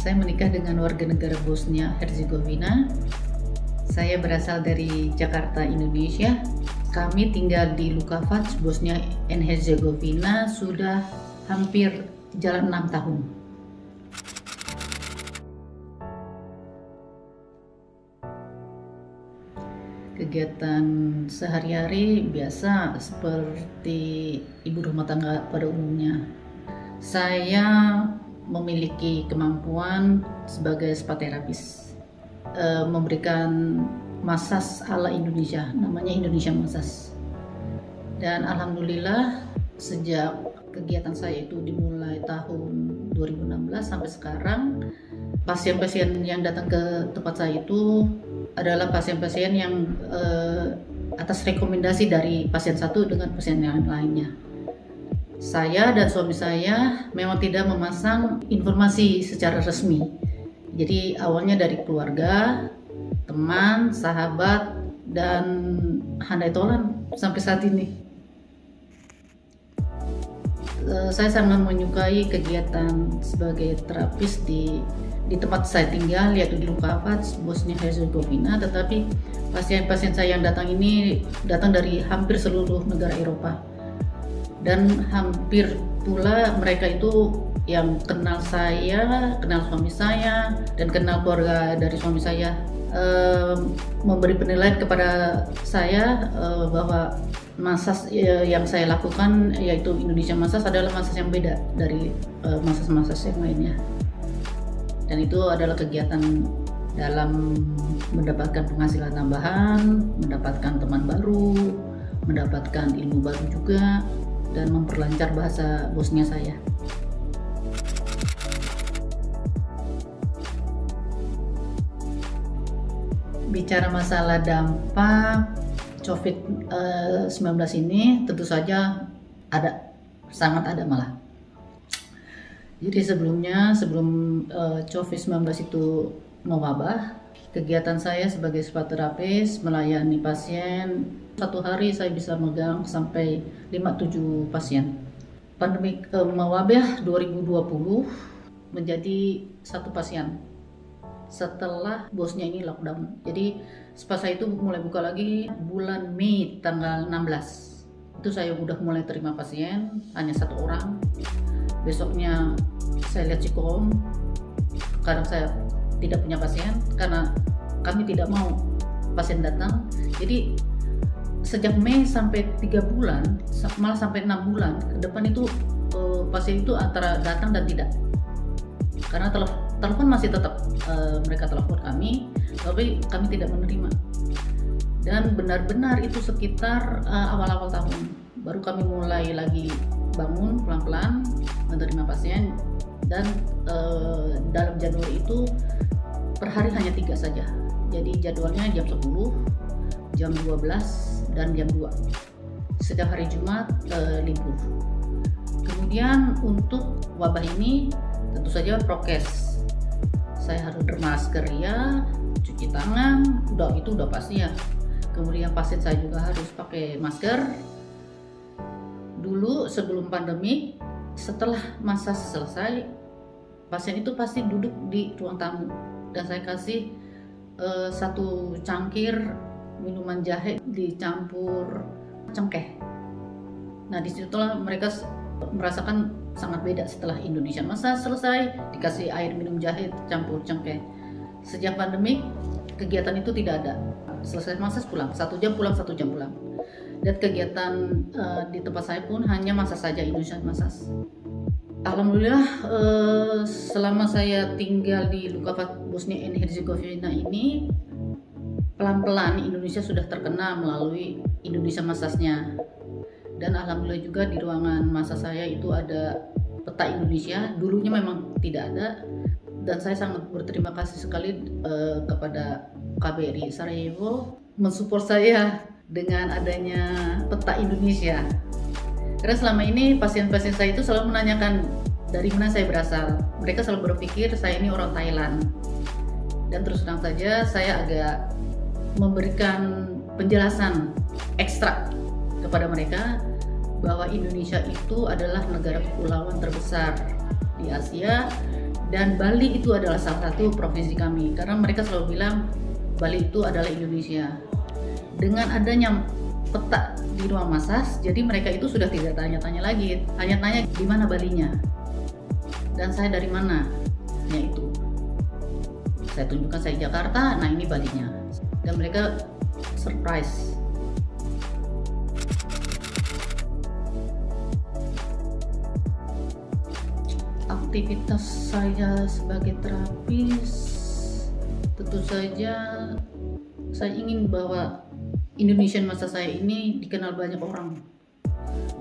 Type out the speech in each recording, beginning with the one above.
Saya menikah dengan warga negara Bosnia Herzegovina. Saya berasal dari Jakarta, Indonesia. Kami tinggal di Lukavac, Bosnia and Herzegovina sudah hampir jalan 6 tahun. Kegiatan sehari-hari biasa seperti ibu rumah tangga pada umumnya. Saya memiliki kemampuan sebagai spa terapis, memberikan massage ala Indonesia, namanya Indonesia Massage. Dan alhamdulillah sejak kegiatan saya itu dimulai tahun 2016 sampai sekarang, pasien-pasien yang datang ke tempat saya itu adalah pasien-pasien yang atas rekomendasi dari pasien satu dengan pasien yang lainnya. Saya dan suami saya memang tidak memasang informasi secara resmi. Jadi awalnya dari keluarga, teman, sahabat, dan handai tolan sampai saat ini. Saya sangat menyukai kegiatan sebagai terapis di tempat saya tinggal, yaitu di Lukavac, Bosnia Herzegovina. Tetapi pasien-pasien saya yang datang ini datang dari hampir seluruh negara Eropa, dan hampir pula mereka itu yang kenal saya, kenal suami saya, dan kenal keluarga dari suami saya, memberi penilaian kepada saya bahwa massage yang saya lakukan, yaitu Indonesia Massage, adalah massage yang beda dari massage-massage yang lainnya. Dan itu adalah kegiatan dalam mendapatkan penghasilan tambahan, mendapatkan teman baru, mendapatkan ilmu baru juga, dan memperlancar bahasa Bosnia saya. Bicara masalah dampak COVID-19 ini, tentu saja ada, sangat ada malah. Jadi sebelum COVID-19 itu mewabah, kegiatan saya sebagai spa terapis melayani pasien, satu hari saya bisa megang sampai 5-7 pasien. Pandemi mewabah 2020 menjadi 1 pasien setelah Bosnia ini lockdown. Jadi spa saya itu mulai buka lagi bulan Mei tanggal 16. Itu saya udah mulai terima pasien, hanya 1 orang. Besoknya saya lihat Cikom, kadang saya tidak punya pasien karena kami tidak mau pasien datang. Jadi sejak Mei sampai 3 bulan, malah sampai 6 bulan ke depan itu pasien itu antara datang dan tidak. Karena telepon masih tetap mereka telepon kami, tapi kami tidak menerima. Dan benar-benar itu sekitar awal-awal tahun baru kami mulai lagi bangun pelan-pelan menerima pasien. Dan dalam Januari itu per hari hanya 3 saja. Jadi jadwalnya jam 10, jam 12, dan jam 2. Setiap hari Jumat libur. Kemudian untuk wabah ini tentu saja prokes. Saya harus bermasker ya, cuci tangan, itu udah pasti ya. Kemudian pasien saya juga harus pakai masker. Dulu sebelum pandemi, setelah masa selesai, pasien itu pasti duduk di ruang tamu dan saya kasih 1 cangkir minuman jahe dicampur cengkeh. Nah, disitulah mereka merasakan sangat beda setelah Indonesia Massage selesai, dikasih air minum jahe campur cengkeh. Sejak pandemi, kegiatan itu tidak ada. Selesai massage pulang, 1 jam pulang, 1 jam pulang. Dan kegiatan di tempat saya pun hanya massage saja, Indonesia Massage. Alhamdulillah selama saya tinggal di Lukavac, Bosnia and Herzegovina ini, pelan-pelan Indonesia sudah terkenal melalui Indonesia Massage-nya. Dan alhamdulillah juga di ruangan massage saya itu ada peta Indonesia. Dulunya memang tidak ada, dan saya sangat berterima kasih sekali kepada KBRI Sarajevo mensupport saya dengan adanya peta Indonesia. Karena selama ini pasien-pasien saya itu selalu menanyakan dari mana saya berasal. Mereka selalu berpikir saya ini orang Thailand. Dan terus terang saja saya agak memberikan penjelasan ekstra kepada mereka bahwa Indonesia itu adalah negara kepulauan terbesar di Asia Dan Bali itu adalah salah satu provinsi kami, karena mereka selalu bilang Bali itu adalah Indonesia. Dengan adanya peta di ruang masas, jadi mereka itu sudah tidak tanya-tanya lagi, hanya tanya di mana Balinya dan saya dari mana. Ya itu, saya tunjukkan saya Jakarta, nah ini Balinya, dan mereka surprise. Aktivitas saya sebagai terapis, tentu saja saya ingin bahwa Indonesian masa saya ini dikenal banyak orang,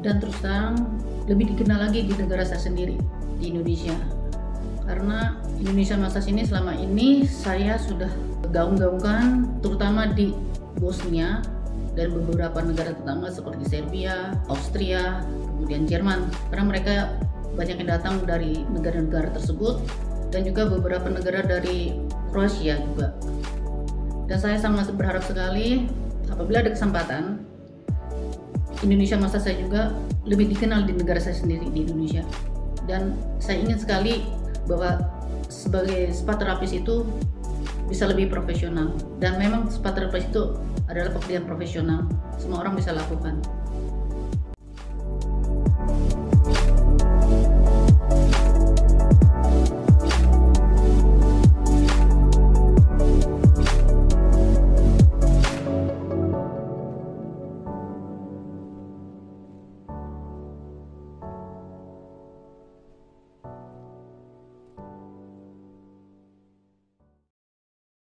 dan terus terang lebih dikenal lagi di negara saya sendiri, di Indonesia. Karena Indonesia masa ini selama ini saya sudah gaung-gaungkan, terutama di Bosnia dan beberapa negara tetangga seperti Serbia, Austria, kemudian Jerman, karena mereka banyak yang datang dari negara-negara tersebut, dan juga beberapa negara dari Kroasia juga. Dan saya sangat berharap sekali apabila ada kesempatan Indonesia masa saya juga lebih dikenal di negara saya sendiri, di Indonesia. Dan saya ingin sekali bahwa sebagai spa terapis itu bisa lebih profesional, dan memang spa terapis itu adalah pekerjaan profesional, semua orang bisa lakukan.